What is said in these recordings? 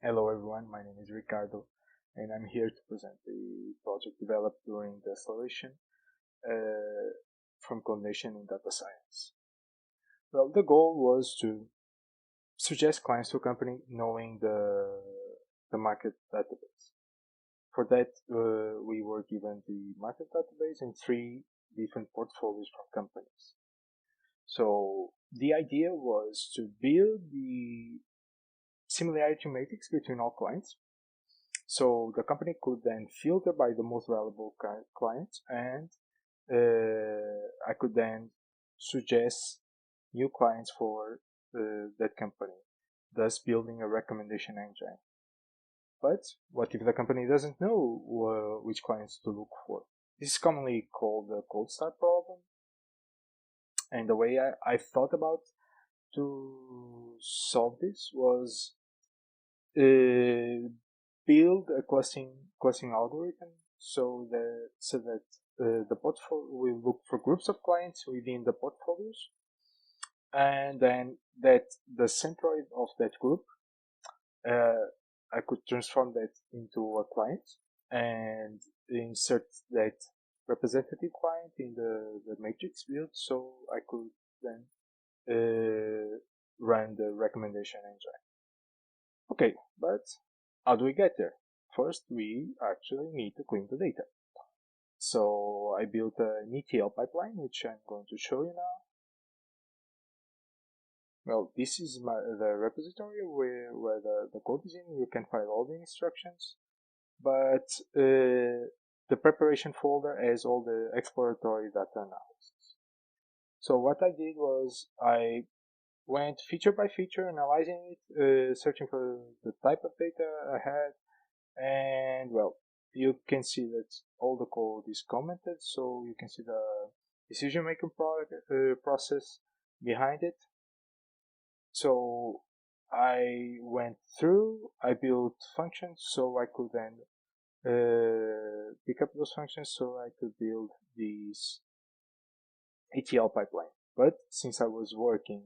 Hello everyone, my name is Ricardo and I'm here to present the project developed during the acceleration from coordination in data science. Well, the goal was to suggest clients to a company knowing the market database. For that, we were given the market database and three different portfolios from companies. So the idea was to build the similarity matrix between all clients. So the company could then filter by the most valuable clients, and I could then suggest new clients for that company, thus building a recommendation engine. But what if the company doesn't know which clients to look for? This is commonly called the cold start problem. And the way I thought about to solve this was build a clustering algorithm so that the portfolio will look for groups of clients within the portfolios, and then that the centroid of that group, uh, I could transform that into a client and insert that representative client in the matrix build, so I could then run the recommendation engine. Okay, but how do we get there? First, we actually need to clean the data. So I built an ETL pipeline, which I'm going to show you now. Well, this is the repository where the code is in. You can find all the instructions, but the preparation folder has all the exploratory data analysis. So what I did was I went feature by feature, analyzing it, searching for the type of data I had, and well, you can see that all the code is commented, so you can see the decision making process behind it. So I went through, I built functions so I could then pick up those functions so I could build this ETL pipeline. But since I was working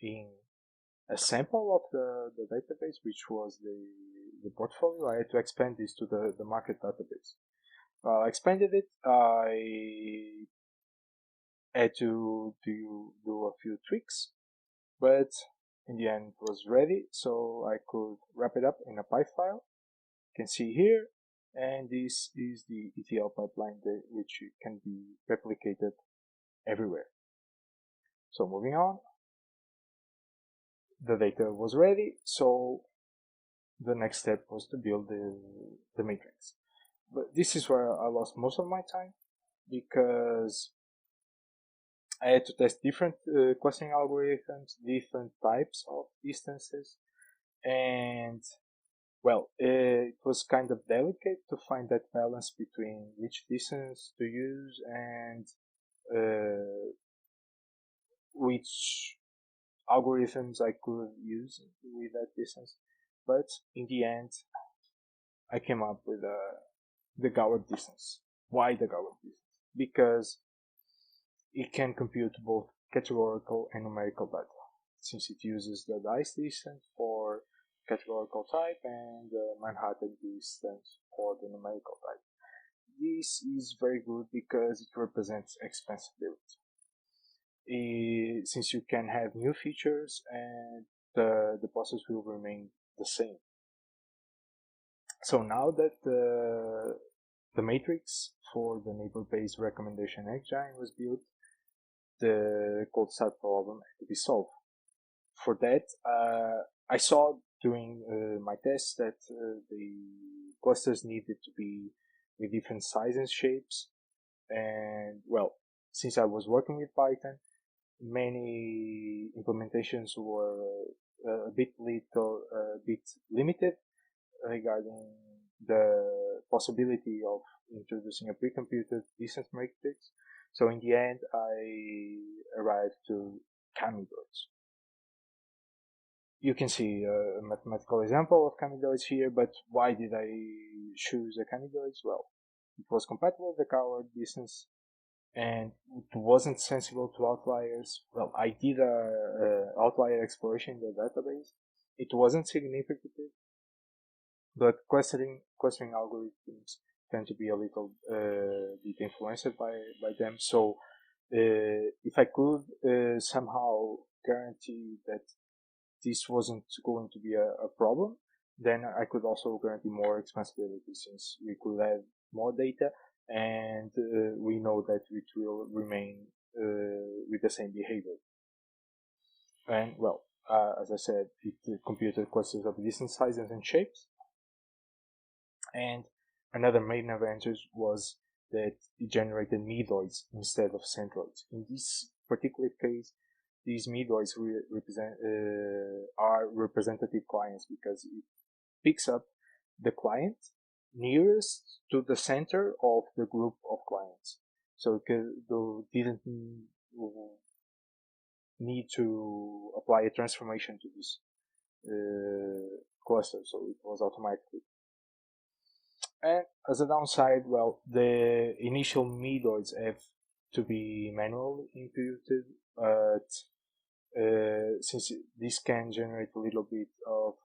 in a sample of the database, which was the portfolio, I had to expand this to the market database. I expanded it. I had to do a few tweaks, but in the end it was ready, so I could wrap it up in a Py file. You can see here, and this is the ETL pipeline which can be replicated everywhere. So moving on, the data was ready, so the next step was to build the matrix. But this is where I lost most of my time, because I had to test different clustering algorithms, different types of distances, and well, it was kind of delicate to find that balance between which distance to use and uh, which algorithms I could use with that distance. But in the end, I came up with the gower distance. Why the gower distance? Because it can compute both categorical and numerical data, since it uses the dice distance for categorical type and the Manhattan distance for the numerical type. This is very good because it represents expansibility. Since you can have new features and the process will remain the same. So now that the matrix for the neighbor-based recommendation engine was built, the cold start problem had to be solved. For that, I saw during my tests that the clusters needed to be with different sizes and shapes. And well, since I was working with Python, many implementations were a bit limited regarding the possibility of introducing a pre-computed distance matrix. So in the end, I arrived to K-medoids. You can see a mathematical example of K-medoids here, but why did I choose the K-medoids? Well, it was compatible with the gower distance, and it wasn't sensible to outliers. Well, I did a outlier exploration in the database. It wasn't significant, But clustering algorithms tend to be a little bit influenced by them. So if I could somehow guarantee that this wasn't going to be a problem, then I could also guarantee more expansibility, since we could have more data, and we know that it will remain with the same behavior. And well, as I said, it computed clusters of different sizes and shapes. And another main advantage was that it generated medoids instead of centroids. In this particular case, these medoids are representative clients, because it picks up the client nearest to the center of the group of clients. So it didn't need to apply a transformation to this cluster, so it was automatically. And as a downside, well, the initial medoids have to be manually imputed, but since this can generate a little bit of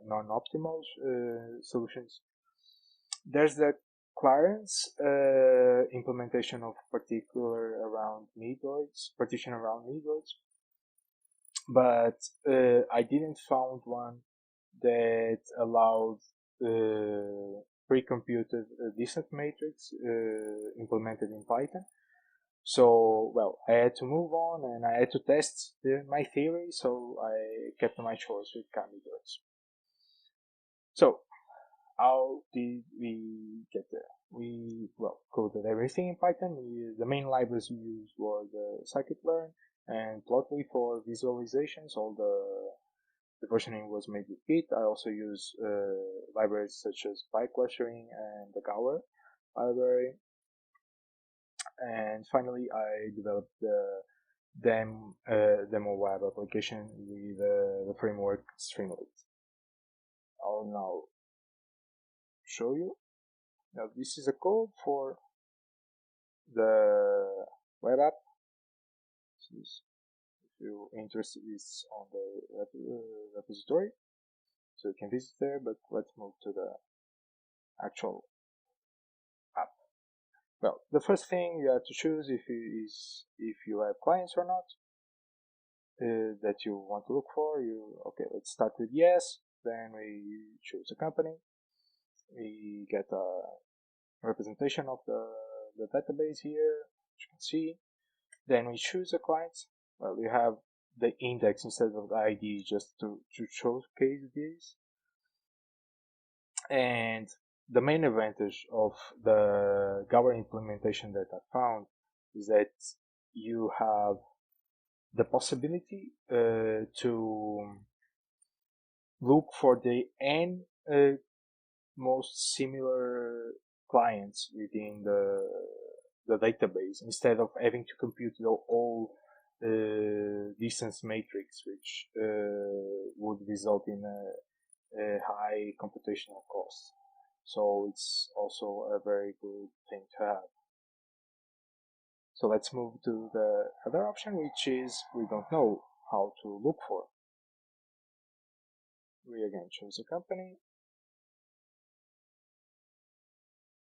non-optimal solutions, there's the Clarence implementation of partition around medoids, but I didn't found one that allowed pre-computed distance matrix implemented in Python. So, well, I had to move on and I had to test my theory, so I kept my choice with K-medoids. So, how did we get there? We, well, coded everything in Python. The main libraries we used were the scikit-learn and plotly for visualizations. All the versioning was made with Git. I also use libraries such as PyClustering and the gower library. And finally, I developed the demo web application with the framework Streamlit. I'll now show you. Now, this is a code for the web app. If you're interested, it's on the repository, so you can visit there. But let's move to the actual app. Well, the first thing you have to choose is if you have clients or not that you want to look for. Okay, let's start with yes. Then we choose a company. We get a representation of the database here, which you can see. Then we choose a client. Well, we have the index instead of the ID just to showcase this. And the main advantage of the gower implementation that I found is that you have the possibility to look for the n most similar clients within the database, instead of having to compute the whole distance matrix, which would result in a high computational cost. So it's also a very good thing to have. So let's move to the other option, which is we don't know how to look for. We again choose a company.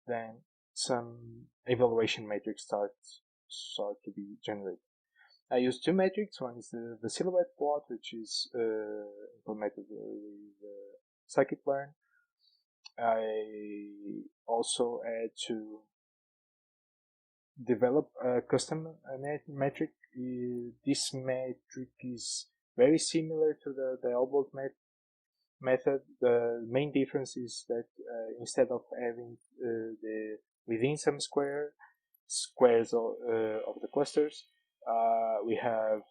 Then some evaluation metrics start to be generated. I use two metrics. One is the silhouette plot, which is implemented with scikit-learn. I also had to develop a custom metric. This metric is very similar to the elbow method. The main difference is that instead of having the within some squares of the clusters, we have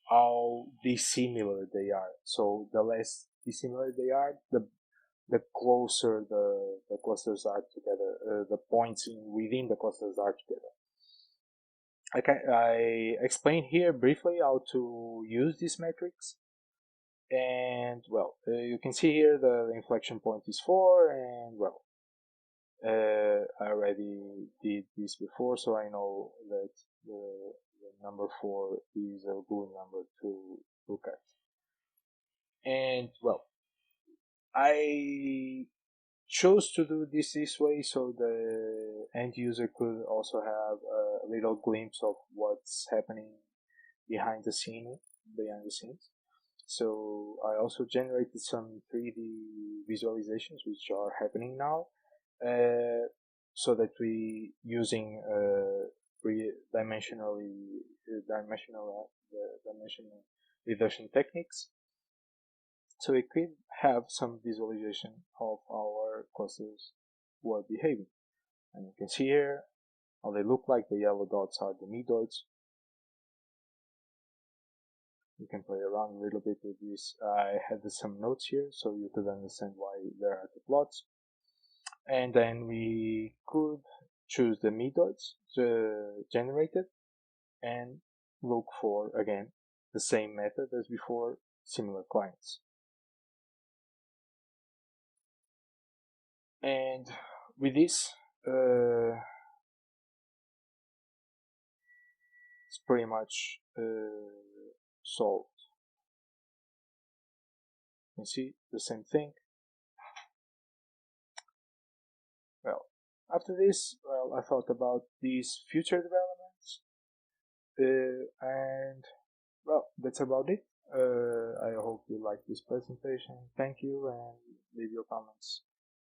how dissimilar they are. So the less dissimilar they are, the closer the clusters are together, the points within the clusters are together. I explain here briefly how to use these metrics. And well, you can see here the inflection point is 4, and well, I already did this before, so I know that the number 4 is a good number to look at. And well, I chose to do this way so the end user could also have a little glimpse of what's happening behind the scenes. So I also generated some 3D visualizations which are happening now, so that we using dimensional reduction techniques, so we could have some visualization of our clusters who are behaving. And you can see here how they look like. The yellow dots are the medoids. You can play around a little bit with this. I had some notes here so you could understand why there are the plots. And then we could choose the medoids generated and look for, again, the same method as before, similar clients. And with this, it's pretty much solved. You can see the same thing. Well, after this, well, I thought about these future developments, and well, that's about it. I hope you like this presentation. Thank you, and leave your comments.